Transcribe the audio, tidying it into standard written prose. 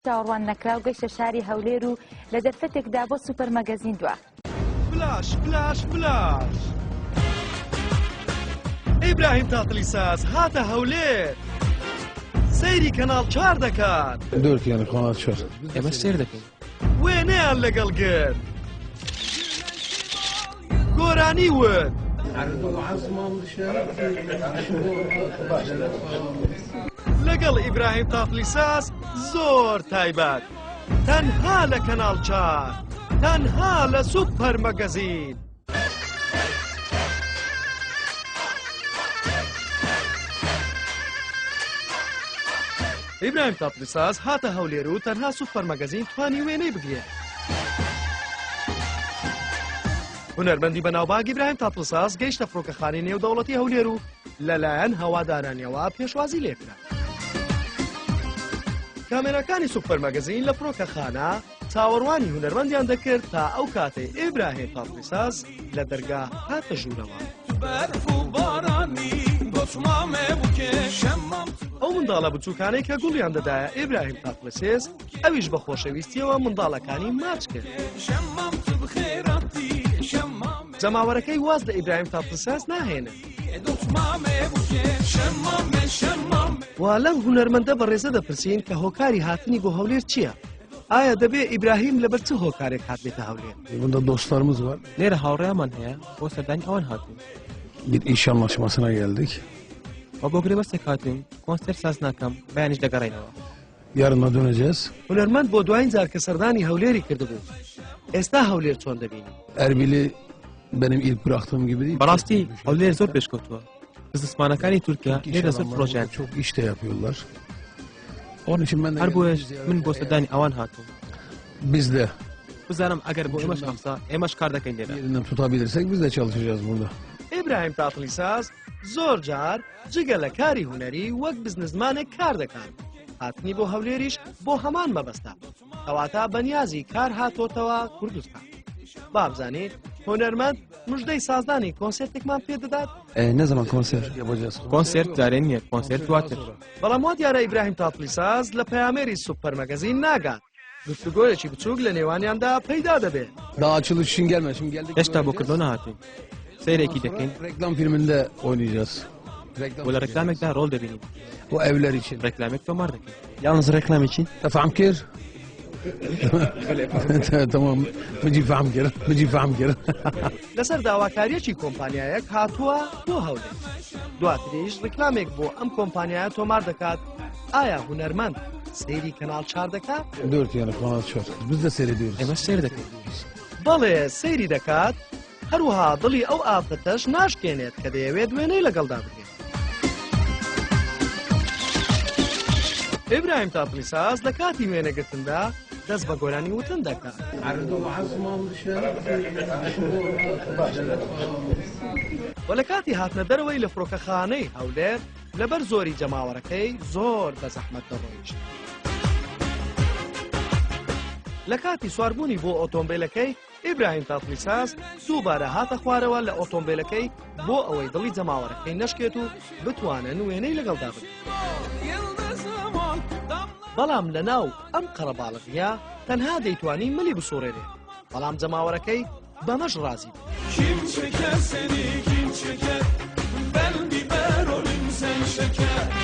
چاوەڕوان نەکراو گەیشتە شاری هەولێر و لە دەرفەتێکدا بۆ سوپەر مەگەزین دووە. فلاش فلاش فلاش ئیبراهیم تاقلی ساز هاتە هەولێر سەیری کەناڵ 4 دەکات. دورتیان کەناڵ 4 ئێمە سێر دەکەین. وێنەیان لەگەڵ گرت گۆرانی ون لەگەڵ ئیبراهیم تاقلی ساز زۆر تایبەت تەنها لە کەناڵ 4 تەنها لە سوپەر مەگەزین. ئیبراهیم تاقلی ساز هاتە هەولێر و تەنها سوپەر مەگەزین توانی وێنەی بگرێت. هونەرمەندی بەناوبانگ ئیبراهیم تاقلی ساز گەیشتە فڕۆکەخانەی نێودەوڵەتی هەولێر و لەلایەن هەوادارانیەوە پێشوازی لێ کرا. کامێرەکانی سوپەر مەگەزین لە فڕۆکەخانە چاوەڕوانی هونەرمەندیان دەکرد تا ئەو کاتەی ئیبراهیم تاقلی ساز لە دەرگا هاتە ژوورەوە. ئەو منداڵە بچووکانەی کە گوڵیان دەدایە ئیبراهیم تاقلی ساز ئەویش بە خۆشەویستیەوە منداڵەکانی ماچ کرد. جەماوەرەکەی واز لە ئیبراهیم تاقلی ساز ناهێنن. وا لەم هونەرمەندە بەڕێزە دەپرسین کە هۆکاری هاتنی بۆ هەولێر چییە؟ ئایا دەبێ ئیبراهیم لەبەر چ هۆکارێک هات بێتە هەولێر؟ Bunda dostlarımız var. لێرە هاوڕێیان هەیە بۆ سەردانی ئەوان هاتوون. Bir iş anlaşmasına geldik. و بۆ گرێبەستێک هاتوین کۆنسەرت ساز ناکەم بەیانیش دەگەڕێنەوە. Yarın da döneceğiz. هونەرمەند بۆ دوایین جار کە سەردانی هەولێری کردبوو. ئێستا هەولێر چۆن دەبینی؟ Erbil'i benim ilk bıraktığım gibi değil. بەڕاستی هەولێر زۆر پێشکەوتووە. بزنسمانەکانی تورکیا لێرە زۆر پرۆژیان Çok iş de yapıyorlar. Onun için ben de هەر بۆیش من بۆ سەردانی ئەوان هاتووم. biz de بزانم ئەگەر بۆ ئێمەش ئەخسا ئێمەش کار دەکەین لێرە. yerinden tutabilirsek biz de çalışacağız burada. ئیبراهیم تاقلی ساز زۆر جار جگە لە کاری هونەری وەک بزنسمانێک کار دەکات. هاتنی بۆ هەولێریش بۆ هەمان مەبەستە. ئەواتە بەنیازی کار هاتۆتەوە کوردستان. بابزانێت هونەرمەند مژدەی سازدانی کۆنسێرتێکمان پێ دەدات؟ Ne zaman konser yapacağız? کۆنسێرت جارێن نییە کۆنسێرت دواتر. بەڵام وا دیارە ئیبراهیم تاقلی ساز لە پەیامێری سوپەر مەگەزین ناگات. گفتوگۆیەکی بچووک لە نێوانیاندا پەیدا دەبێت. Daha açılış için gelme. Şimdi geldik. هێشتا بۆ کردو نهاتوین. سەیرێکی دەکەین Reklam filminde oynayacağız. بۆ لە ڕێکلامێکدا ڕۆڵ دەبینین. O evler için. ڕێکلامێک تۆمار دەکەین. Yalnız reklam için. Faham kir. Tamam. Mıcı faham kir. Mıcı faham kir. لەسەر داواکاریەکی کۆمپانیایەک هاتووە بۆ هەولێر. دواتریش ڕێکلامێک بۆ ئەم کۆمپانیایە تۆمار دەکات. ئایا هونەرمەند سەیری کەناڵ 4 دەکات؟ Dört yani kanal 4. Biz de seyrediyoruz. ئێمە سێر دەکەین. بەڵێ سەیری دەکات هەروەها دڵی ئەو ئافرەتەش ناشکێنێت کە دەیەوێت وێنەی لەگەڵدا بگرێت. ئیبراهیم تاقلی ساز لە کاتی وێنەگرتندا دەست بە گۆرانی وتن دەکات. و لە کاتی هاتنە دەرەوەی لە فڕۆکەخانەی هەولێر لەبەر زۆری جەماوەرەکەی زۆر بە زەحمەت دەڕۆیشت. لە کاتی سواربوونی بۆ ئۆتۆمبیلەکەی ئیبراهیم تاقلی ساز دووبارە هاتە خوارەوە لە ئۆتۆمبیلەکەی بۆ ئەوەی دڵی جەماوەرەکەی نەشکێت و بتوانن وێنەی لەگەڵدا بگرن. بەڵام لە ناو ئەم قەرەباڵغیە تەنها دەیتوانی ملی بسوڕێنێ. بەڵام جەماوەرەکەی بەمەش ڕازی بوو. Kim çeker seni kim çeker ben biber olayım sen şeker